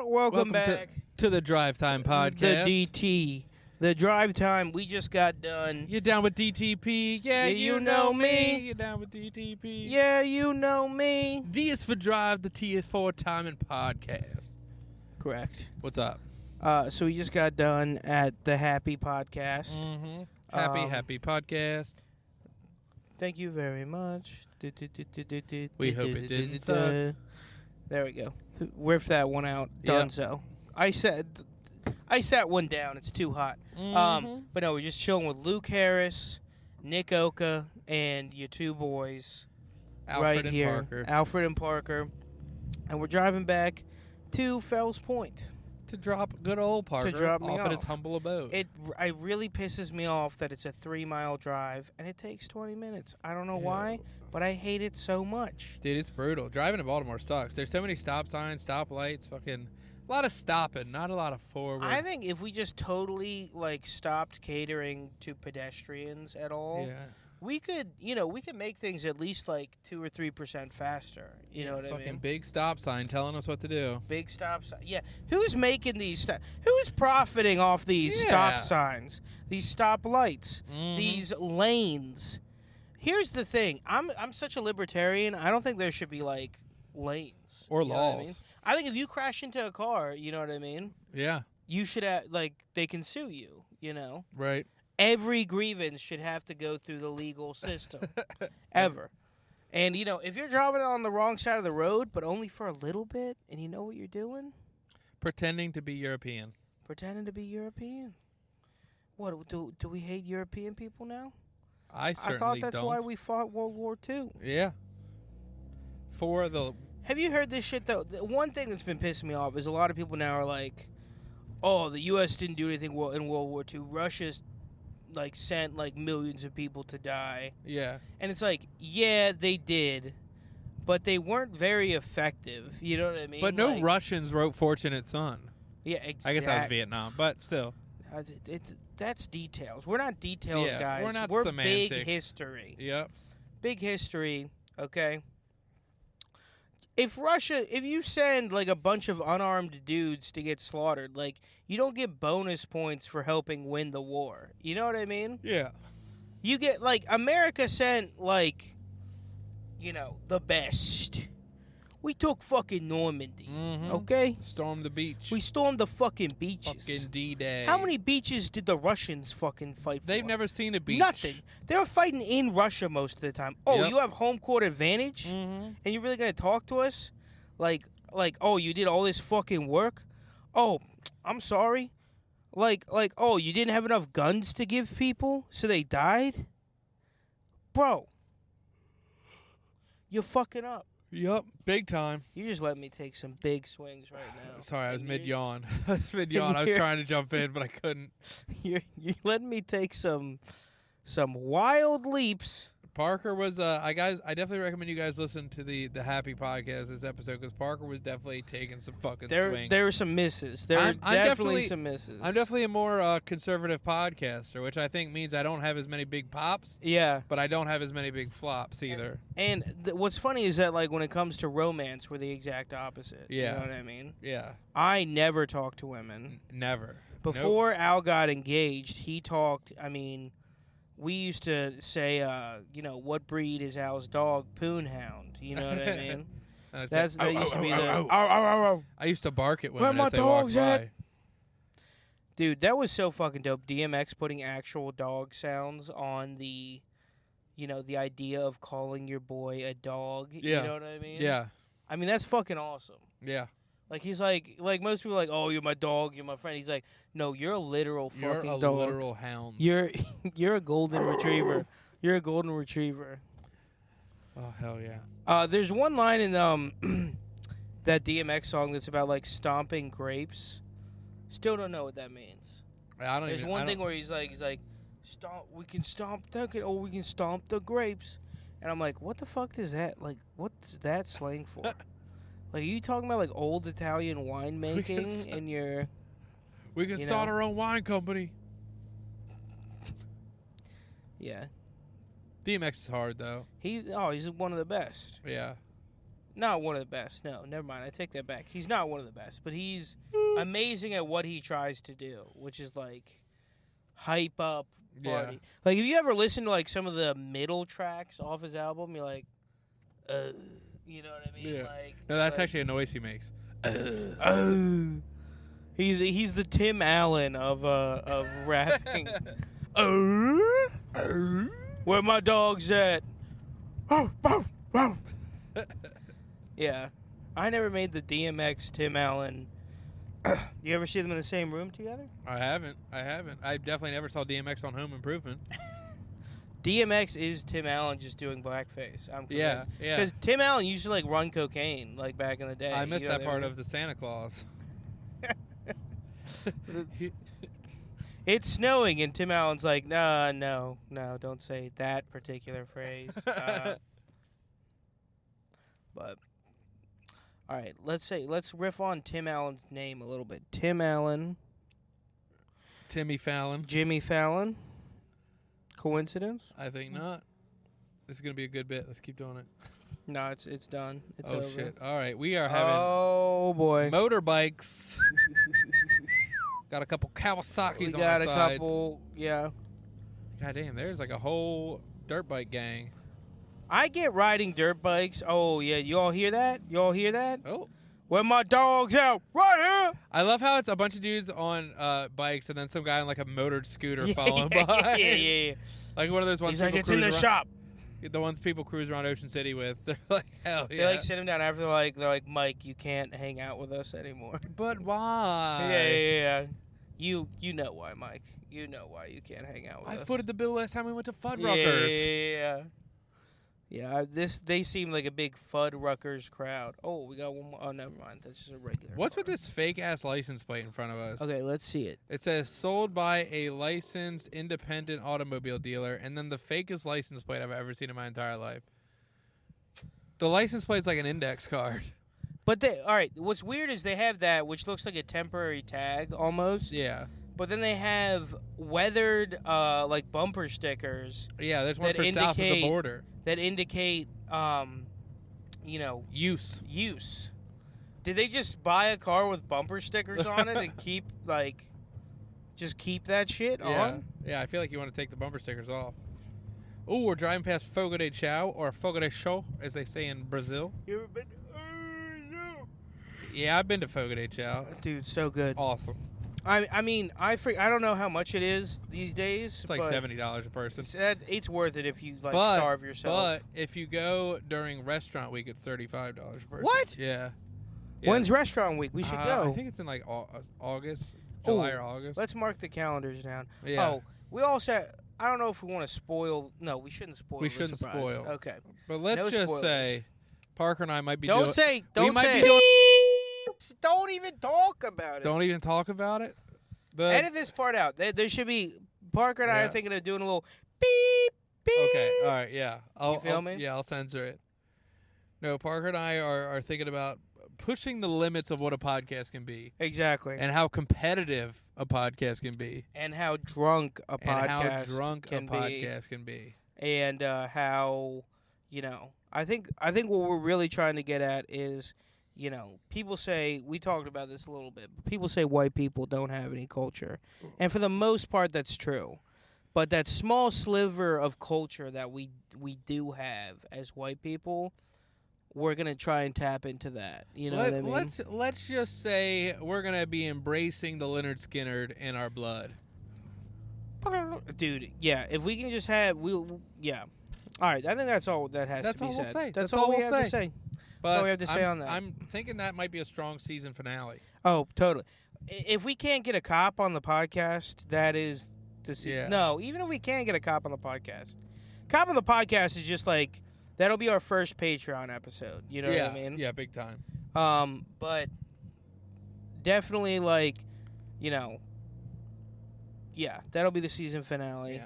Welcome back to the Drive Time Podcast. The DT. The drive time. We just got done. You down with DTP? Yeah, you know me. You down with DTP? Yeah, you know me. D is for Drive. The T is for Timing Podcast. Correct. What's up? So we just got done at the Happy Podcast. Mm-hmm. Happy Podcast. Thank you very much. We hope it didn't suck. There we go. Whiff that one out. Dunzo. I sat one down. It's too hot. But no, we're just chilling with Luke Harris, Nick Oka, and your two boys. Alfred and here. Parker. Alfred and Parker. And we're driving back to Fells Point. To drop good old Parker drop me off at off. his humble abode. It really pisses me off that it's a 3-mile drive and it takes 20 minutes. I don't know why, but I hate it so much. Dude, it's brutal. Driving to Baltimore sucks. There's so many stop signs, stop lights, fucking a lot of stopping, not a lot of forward. I think if we just totally stopped catering to pedestrians at all, we could make things at least 2 or 3% faster. You know what I mean? Fucking big stop sign telling us what to do. Big stop sign. Yeah. Who's making these who's profiting off these stop signs? These stop lights? These lanes? Here's the thing. I'm such a libertarian. I don't think there should be lanes or laws. I think if you crash into a car, you know what I mean? Yeah. You should they can sue you, you know? Right. Every grievance should have to go through the legal system. Ever. And, if you're driving on the wrong side of the road, but only for a little bit, and you know what you're doing? Pretending to be European. Pretending to be European. What, do we hate European people now? I certainly thought that's don't. why we fought World War II. Yeah. For the... Have you heard this shit, though? The one thing that's been pissing me off is a lot of people now are like, oh, the U.S. didn't do anything in World War II. Russia's sent millions of people to die. Yeah. And it's yeah, they did, but they weren't very effective. You know what I mean? But no Russians wrote Fortunate Son. Yeah, exactly. I guess that was Vietnam, but still. That's details. We're not details guys. We're not We're semantics. Big history. Yep. Big history, okay? If you send a bunch of unarmed dudes to get slaughtered, you don't get bonus points for helping win the war. You know what I mean? Yeah. You get America sent the best. We took fucking Normandy, okay? Stormed the beach. We stormed the fucking beaches. Fucking D-Day. How many beaches did the Russians fucking fight for? They've never seen a beach. Nothing. They were fighting in Russia most of the time. Oh, you have home court advantage? Mm-hmm. And you're really going to talk to us? Oh, you did all this fucking work? Oh, I'm sorry? Oh, you didn't have enough guns to give people, so they died? Bro. You're fucking up. Yep, big time. You just let me take some big swings right now. Sorry, I was mid-yawn. I was trying to jump in, but I couldn't. You're letting me take some wild leaps. Parker was I definitely recommend you guys listen to the Happy Podcast this episode because Parker was definitely taking some fucking swings. There were some misses. There were definitely some misses. I'm definitely a more conservative podcaster, which I think means I don't have as many big pops. Yeah. But I don't have as many big flops either. And what's funny is that when it comes to romance, we're the exact opposite. Yeah. You know what I mean? Yeah. I never talk to women. Never. Before Al got engaged, he talked, we used to say, what breed is Al's dog? Poonhound. You know what I mean? That used to be the... I used to bark at women Where my as they dogs walked at? by. Dude, that was so fucking dope. DMX putting actual dog sounds on the idea of calling your boy a dog. Yeah. You know what I mean? Yeah. That's fucking awesome. Yeah. He's most people are oh, you're my dog, you're my friend. He's no, you're a literal fucking dog. You're a literal hound. You're a golden retriever. You're a golden retriever. Oh, hell yeah. There's one line in that DMX song that's about stomping grapes. Still don't know what that means. There's one thing where he's like, stomp. We can stomp the or we can stomp the grapes, and I'm like, what the fuck is that? What's that slang for? Are you talking about old Italian winemaking in your? We can start our own wine company. Yeah. DMX is hard though. He's one of the best. Yeah. not one of the best. No, never mind. I take that back. He's not one of the best, but he's amazing at what he tries to do, which is like hype up party. Yeah. Like if you ever listen to like some of the middle tracks off his album, you're like, you know what I mean? Yeah. Like No, that's actually a noise he makes. He's the Tim Allen of rapping. Where my dog's at? Yeah, I never made the DMX Tim Allen. You ever see them in the same room together? I haven't. I definitely never saw DMX on Home Improvement. DMX is Tim Allen just doing blackface. I'm convinced. Yeah. Because Tim Allen used to like run cocaine like back in the day. I missed that part of the Santa Claus. It's snowing, and Tim Allen's like, no, don't say that particular phrase. But all right, let's riff on Tim Allen's name a little bit. Tim Allen, Timmy Fallon, Jimmy Fallon. Coincidence? I think not. This is gonna be a good bit. Let's keep doing it. No, it's done. It's over. Shit! All right, we are having motorbikes. Got a couple Kawasaki's on our sides. We got a couple, yeah. God damn, there's like a whole dirt bike gang. I get riding dirt bikes. Oh, yeah. You all hear that? Oh. Where my dog's out? Right here. I love how it's a bunch of dudes on bikes and then some guy on like a motored scooter following by. Yeah. Like one of those ones. He's like, it's in the shop. The ones people cruise around Ocean City with. They're like, hell yeah. They like sit him down after. They're like, Mike, you can't hang out with us anymore. But why? Yeah. You know why, Mike. You know why you can't hang out with us. I footed the bill last time we went to Fuddruckers. Yeah. Yeah, they seem like a big Fuddruckers crowd. Oh, we got one more. Oh, never mind. That's just a regular What's car. with this fake-ass license plate in front of us? Okay, let's see it. It says, sold by a licensed independent automobile dealer, and then the fakest license plate I've ever seen in my entire life. The license plate's like an index card. But all right, what's weird is they have that, which looks like a temporary tag almost. Yeah. But then they have weathered like bumper stickers. Yeah, there's one for south of the border. That indicate, use. Did they just buy a car with bumper stickers on it and keep that shit on? Yeah, I feel like you want to take the bumper stickers off. Oh, we're driving past Fogo de Chão, or Fogo de Chão, as they say in Brazil. You ever been? No. Yeah, I've been to Fogo de Chão. Dude, so good. Awesome. I mean, I don't know how much it is these days. It's like $70 a person. It's worth it if you starve yourself. But if you go during restaurant week, it's $35 a person. What? Yeah. When's restaurant week? We should go. I think it's in like August, July or August. Let's mark the calendars down. Yeah. Oh, we also. I don't know if we want to spoil. No, we shouldn't spoil. We shouldn't spoil. Okay. But let's just say, Parker and I might be. Don't say. Don't even talk about it. Don't even talk about it. Edit this part out. There should be. Parker and I are thinking of doing a little beep, beep. Okay. All right. Yeah. You feel me? Yeah. I'll censor it. No, Parker and I are thinking about pushing the limits of what a podcast can be. Exactly. And how competitive a podcast can be. And how drunk a podcast can be. And how, I think what we're really trying to get at is, people say, we talked about this a little bit, but people say white people don't have any culture. And for the most part, that's true. But that small sliver of culture that we do have as white people, we're going to try and tap into that. You know what I mean? Let's just say we're going to be embracing the Leonard Skinner in our blood. Dude, yeah. If we can just have, yeah. All right, I think that's all that has to be said. We'll say. That's all we have to say. But that's all we have to say on that. I'm thinking that might be a strong season finale. Oh, totally. If we can't get a cop on the podcast, that is the season. Yeah. No, even if we can't get a cop on the podcast. Cop on the podcast is just like, that'll be our first Patreon episode. You know what I mean? Yeah, big time. But definitely that'll be the season finale. Yeah.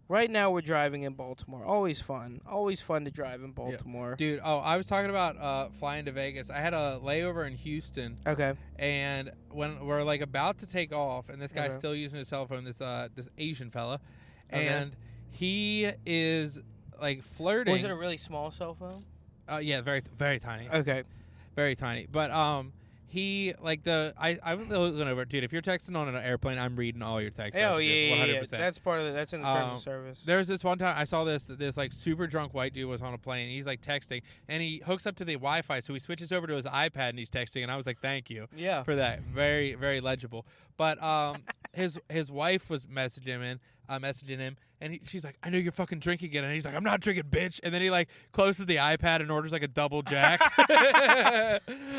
Right now we're driving in Baltimore. Always fun. Always fun to drive in Baltimore. Yeah. Dude, I was talking about flying to Vegas. I had a layover in Houston. Okay. And when we're about to take off, and this guy's still using his cell phone, this Asian fella, and he is flirting. Was it a really small cell phone? Yeah, very very tiny. Okay. Very tiny. But he like I'm looking over, dude. If you're texting on an airplane, I'm reading all your texts. Hell yeah, 100%. That's part of it. That's in the terms of service. There's this one time I saw this like super drunk white dude was on a plane. He's like texting and he hooks up to the Wi-Fi, so he switches over to his iPad and he's texting. And I was like, thank you for that. Very very legible. But his wife was messaging him, and she's like, I know you're fucking drinking again. And he's like, I'm not drinking, bitch. And then he like closes the iPad and orders like a double jack.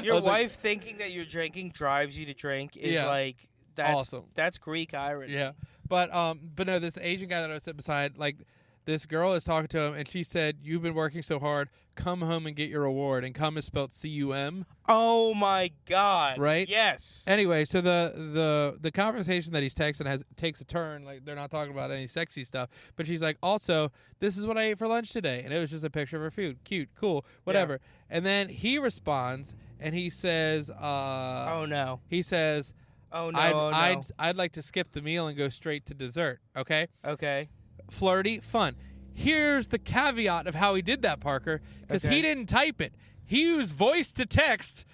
Your wife thinking that you're drinking drives you to drink is like, that's awesome. That's Greek irony. Yeah. But no, this Asian guy that I was sitting beside, like, this girl is talking to him, and she said, you've been working so hard, come home and get your reward. And come is spelled C-U-M. Oh, my God. Right? Yes. Anyway, so the conversation that he's texting takes a turn. Like, they're not talking about any sexy stuff. But she's like, also, this is what I ate for lunch today. And it was just a picture of her food. Cute, cool, whatever. Yeah. And then he responds, and he says, oh, no. He says, oh, no, I'd like to skip the meal and go straight to dessert, okay? Okay. Flirty, fun. Here's the caveat of how he did that, Parker, because he didn't type it. He used voice to text,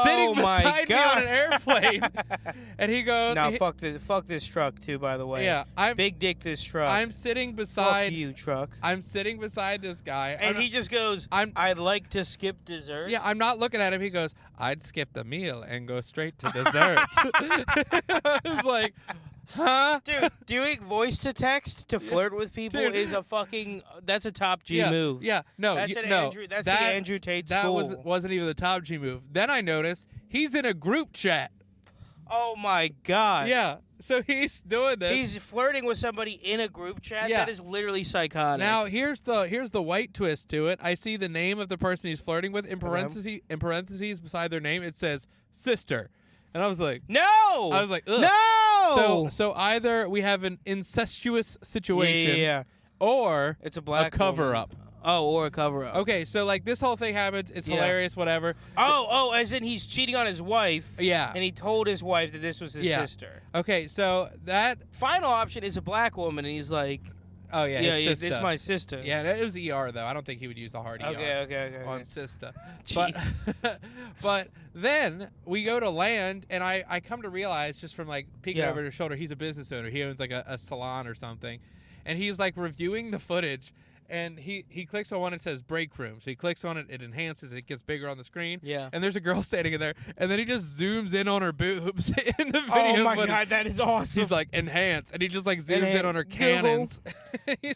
sitting beside me on an airplane, and he goes. Now fuck this truck too. By the way, I'm big dick this truck. I'm sitting beside. Fuck you, truck. I'm sitting beside this guy, and he just goes. I'd like to skip dessert. Yeah, I'm not looking at him. He goes, I'd skip the meal and go straight to dessert. I was like. Huh? Dude, doing voice to text to flirt with people is a fucking that's a top G move. Yeah, no, that's the Andrew Tate school. That wasn't even the top G move. Then I noticed he's in a group chat. Oh my God. Yeah. So he's doing this. He's flirting with somebody in a group chat. Yeah. That is literally psychotic. Now here's the white twist to it. I see the name of the person he's flirting with in parentheses beside their name. It says sister. And I was like, no. I was like, ugh. No. So either we have an incestuous situation, or it's a black cover up. Oh, or a cover up. Okay, so like this whole thing happens. It's hilarious, whatever. Oh, as in he's cheating on his wife. Yeah. And he told his wife that this was his sister. Okay, so that final option is a black woman, and he's like, oh yeah, it's my sister. Yeah, it was ER though. I don't think he would use the hard ER. Okay. On sister. But then we go to land, and I come to realize just from like peeking over his shoulder, he's a business owner. He owns like a salon or something, and he's like reviewing the footage. And he clicks on one and says break room. So he clicks on it, it enhances, it gets bigger on the screen. Yeah. And there's a girl standing in there, and then he just zooms in on her boobs in the video. Oh my God, that is awesome. He's like enhance, and he just like zooms in on her cannons.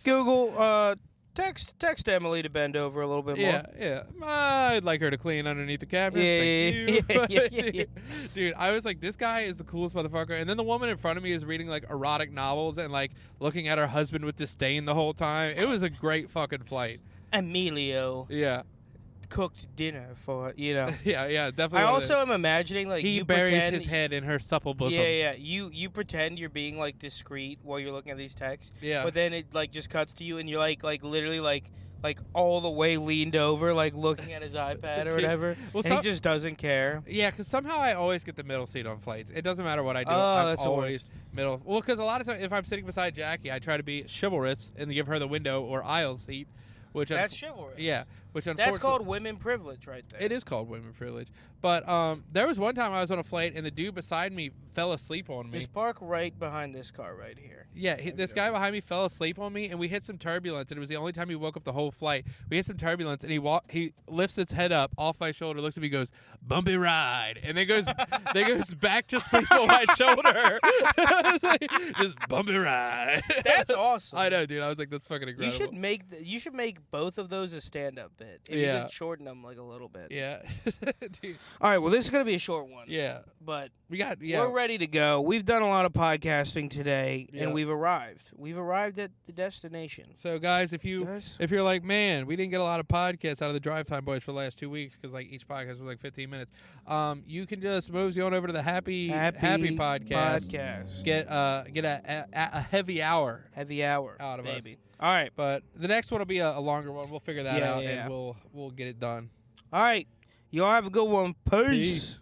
Google text Emily to bend over a little bit more. Yeah. I'd like her to clean underneath the cabinets. Yeah. Dude, I was like, this guy is the coolest motherfucker. And then the woman in front of me is reading like erotic novels and like looking at her husband with disdain the whole time. It was a great fucking flight. Emilio. Yeah. Cooked dinner for yeah, definitely. I also am imagining like he buries his head in her supple bosom. Yeah. You pretend you're being like discreet while you're looking at these texts. Yeah. But then it like just cuts to you and you're like literally like all the way leaned over, like looking at his iPad or whatever. Well, and he just doesn't care. Yeah, because somehow I always get the middle seat on flights. It doesn't matter what I do. Oh, that's always middle. Well, because a lot of times if I'm sitting beside Jackie, I try to be chivalrous and give her the window or aisle seat. That's chivalrous. Yeah, which that's called women privilege, right there. It is called women privilege. But there was one time I was on a flight and the dude beside me fell asleep on me. Just park right behind this car right here. Yeah, this guy behind me fell asleep on me, and we hit some turbulence, and it was the only time he woke up the whole flight. We hit some turbulence, and he lifts his head up off my shoulder, looks at me, goes, bumpy ride, and then goes back to sleep on my shoulder. I was like, just bumpy ride. That's awesome. I know, dude. I was like, that's fucking incredible. You should make both of those a stand-up bit. If you could shorten them like a little bit. Yeah. Dude. All right, well, this is going to be a short one. Yeah. But we're ready to go. We've done a lot of podcasting today, and we've arrived. We've arrived at the destination. So, guys, if you're like, man, we didn't get a lot of podcasts out of the Drive Time Boys for the last 2 weeks because like each podcast was like 15 minutes, you can just mosey on over to the Happy podcast. Get a heavy hour. Heavy hour out of baby. us. All right, but the next one will be a longer one. We'll figure that out, and we'll get it done. All right, y'all have a good one. Peace.